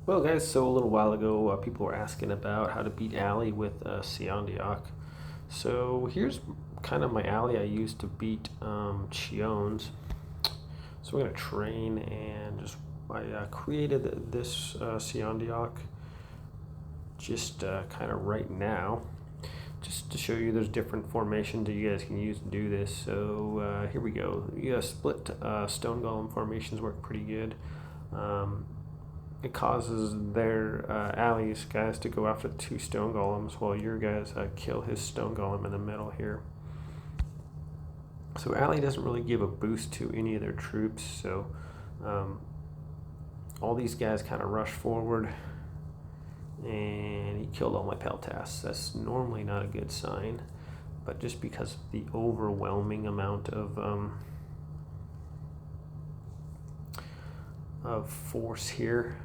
Well, guys, so a little while ago, people were asking about how to beat alley with Seondeok. So here's kind of my alley I used to beat Cheon's. So we're gonna train and just I created this Seondeok just kind of right now, just to show you there's different formations that you guys can use to do this. So here we go. You guys split stone golem formations work pretty good. It causes their allies guys to go after the two stone golems while your guys kill his stone golem in the middle here. So ally doesn't really give a boost to any of their troops, so all these guys kind of rush forward, and he killed all my peltasts. That's normally not a good sign, but just because of the overwhelming amount of force here,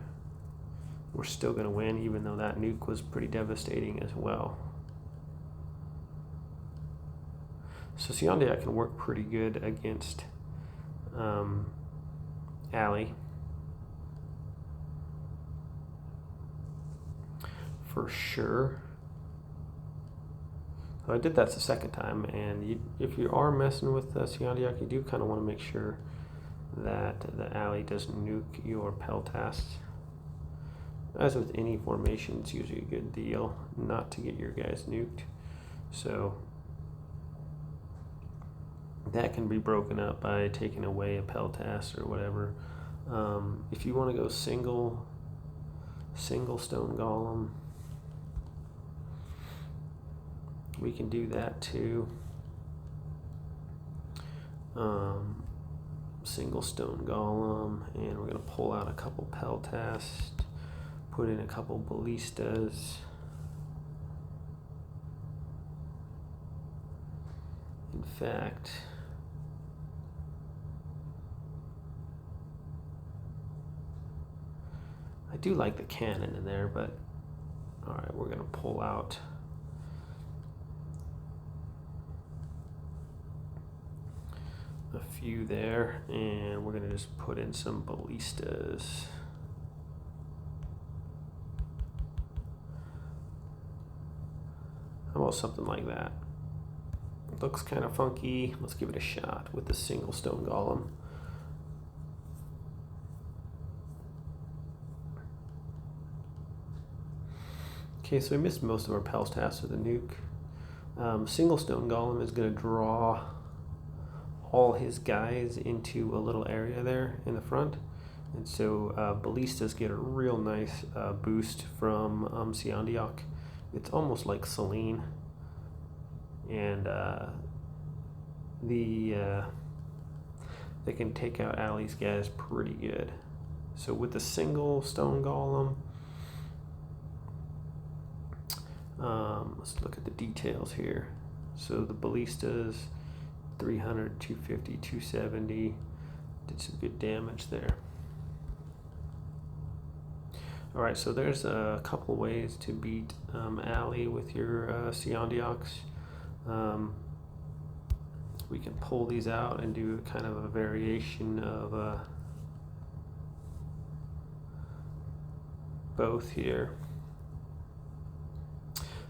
we're still going to win, even though that nuke was pretty devastating as well. So Seondeok can work pretty good against alley for sure. So I did that the second time, and if you are messing with Seondeok, you do kind of want to make sure that the alley doesn't nuke your peltasts. As with any formation, it's usually a good deal not to get your guys nuked. So that can be broken up by taking away a peltast or whatever. If you want to go single stone golem, we can do that too. Single stone golem, and we're going to pull out a couple peltasts, put in a couple ballistas. In fact, I do like the cannon in there, but all right, we're going to pull out a few there, and we're going to just put in some ballistas. How about something like that? It looks kind of funky. Let's give it a shot with the single stone golem. Okay, so we missed most of our peltasts with the nuke. Single stone golem is going to draw all his guys into a little area there in the front, and so ballistas get a real nice boost from Seondeok. It's almost like Celine, and they can take out Alley's guys pretty good. So with the single stone golem, let's look at the details here. So the ballistas, 300, 250, 270, did some good damage there. All right, so there's a couple ways to beat alley with your Seondeoks. We can pull these out and do kind of a variation of both here.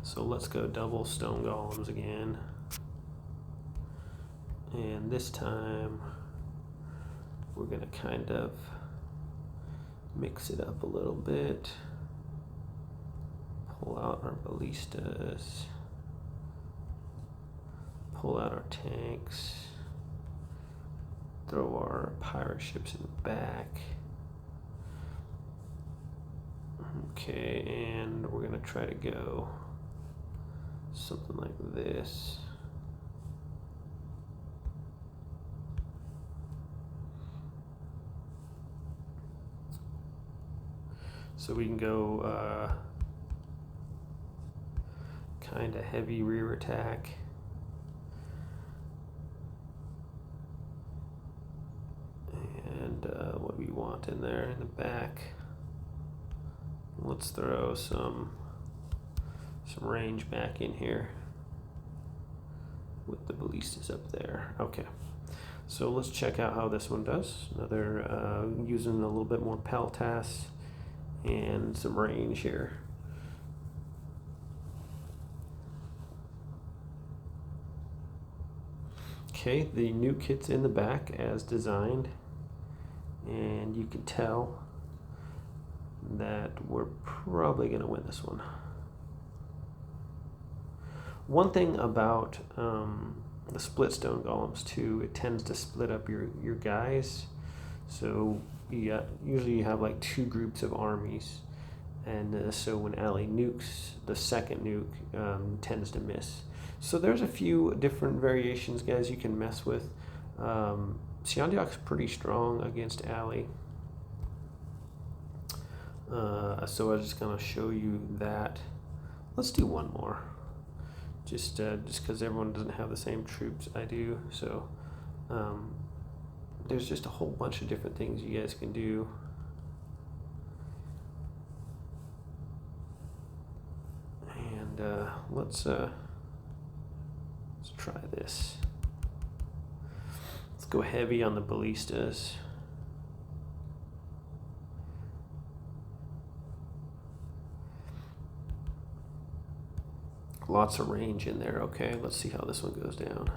So let's go double stone golems again. And this time we're gonna kind of mix it up a little bit. Pull out our ballistas. Pull out our tanks. Throw our pirate ships in the back. Okay, and we're gonna try to go something like this. So we can go kind of heavy rear attack. And what we want in there in the back. Let's throw some range back in here with the ballistas up there. Okay, so let's check out how this one does. Another using a little bit more peltasts and some range here. Okay, the nuke hits in the back as designed, and you can tell that we're probably going to win this one. One thing about the split stone golems too, it tends to split up your guys. So usually you have like two groups of armies, and so when Ali nukes, the second nuke tends to miss. So there's a few different variations, guys, you can mess with. Seondeok's pretty strong against Ali. So I'm just gonna show you that. Let's do one more. Just because everyone doesn't have the same troops I do. So there's just a whole bunch of different things you guys can do. And let's try this. Let's go heavy on the ballistas. Lots of range in there. Okay, let's see how this one goes down.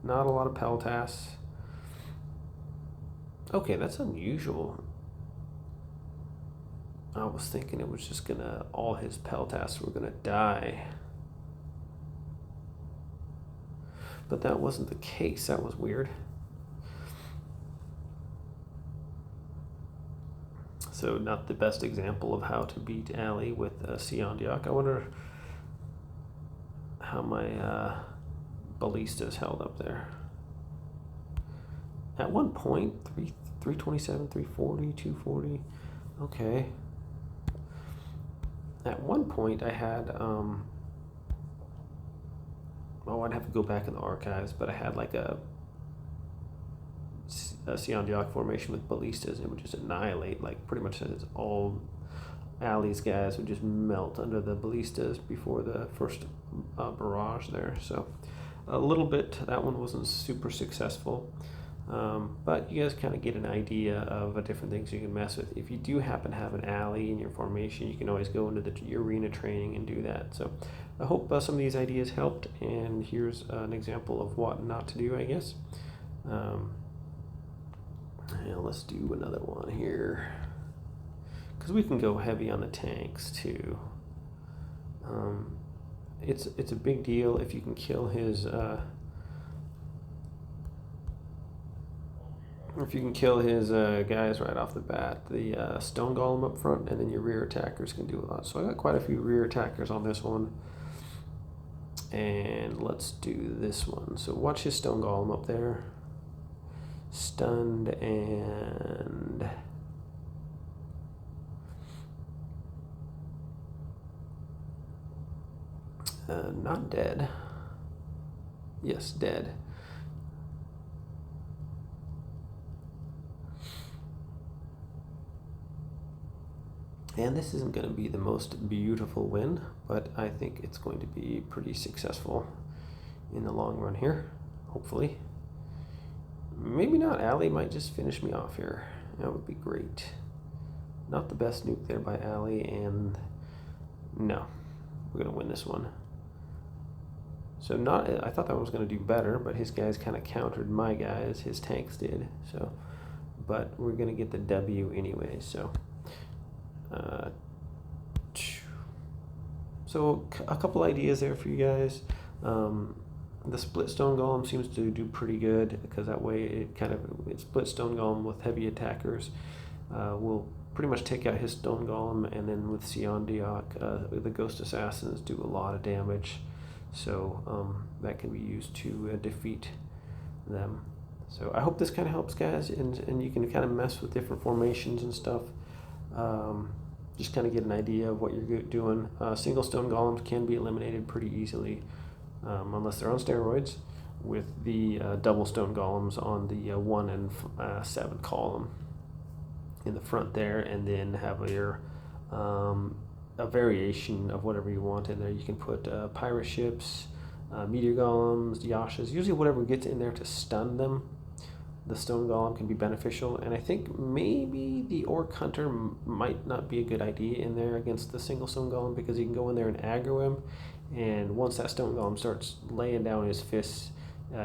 Not a lot of peltas. Okay, that's unusual. I was thinking it was just gonna, all his peltas were gonna die. But that wasn't the case. That was weird. So not the best example of how to beat Ali with Seondeok. I wonder how my ballistas held up there. At one point, 327, 340, 240. Okay. At one point I had, oh, I'd have to go back in the archives, but I had like a Seondeok formation with ballistas, and it would just annihilate, like pretty much all Ali's guys would just melt under the ballistas before the first barrage there. So a little bit, that one wasn't super successful, but you guys kind of get an idea of different things you can mess with. If you do happen to have an Ali in your formation, you can always go into the arena training and do that. So I hope some of these ideas helped, and here's an example of what not to do, I guess. Yeah, let's do another one here, because we can go heavy on the tanks too. It's a big deal if you can kill his guys right off the bat. The stone golem up front, and then your rear attackers can do a lot. So I got quite a few rear attackers on this one, and let's do this one. So watch his stone golem up there. Stunned and not dead. Yes, dead. And this isn't going to be the most beautiful win, but I think it's going to be pretty successful in the long run here, hopefully. Maybe not. Ali might just finish me off here. That would be great. Not the best nuke there by Ali, and no, we're going to win this one. So I thought that one was going to do better, but his guys kind of countered my guys. His tanks did. So, but we're going to get the W anyway. So, a couple ideas there for you guys. The split stone golem seems to do pretty good, because that way it split stone golem with heavy attackers. Will pretty much take out his stone golem, and then with Seondeok, the ghost assassins do a lot of damage. So that can be used to defeat them. So I hope this kind of helps, guys, and you can kind of mess with different formations and stuff. Just kind of get an idea of what you're doing. Single stone golems can be eliminated pretty easily, unless they're on steroids, with the double stone golems on the 1 and 7 column in the front there, and then have your a variation of whatever you want in there. You can put pirate ships, meteor golems, yashas, usually whatever gets in there to stun them. The stone golem can be beneficial, and I think maybe the orc hunter might not be a good idea in there against the single stone golem, because he can go in there and aggro him, and once that stone golem starts laying down his fists,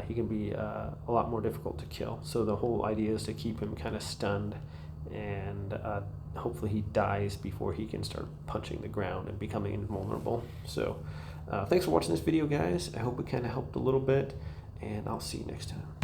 he can be a lot more difficult to kill. So the whole idea is to keep him kind of stunned, and hopefully he dies before he can start punching the ground and becoming invulnerable. So thanks for watching this video, guys. I hope it kind of helped a little bit, and I'll see you next time.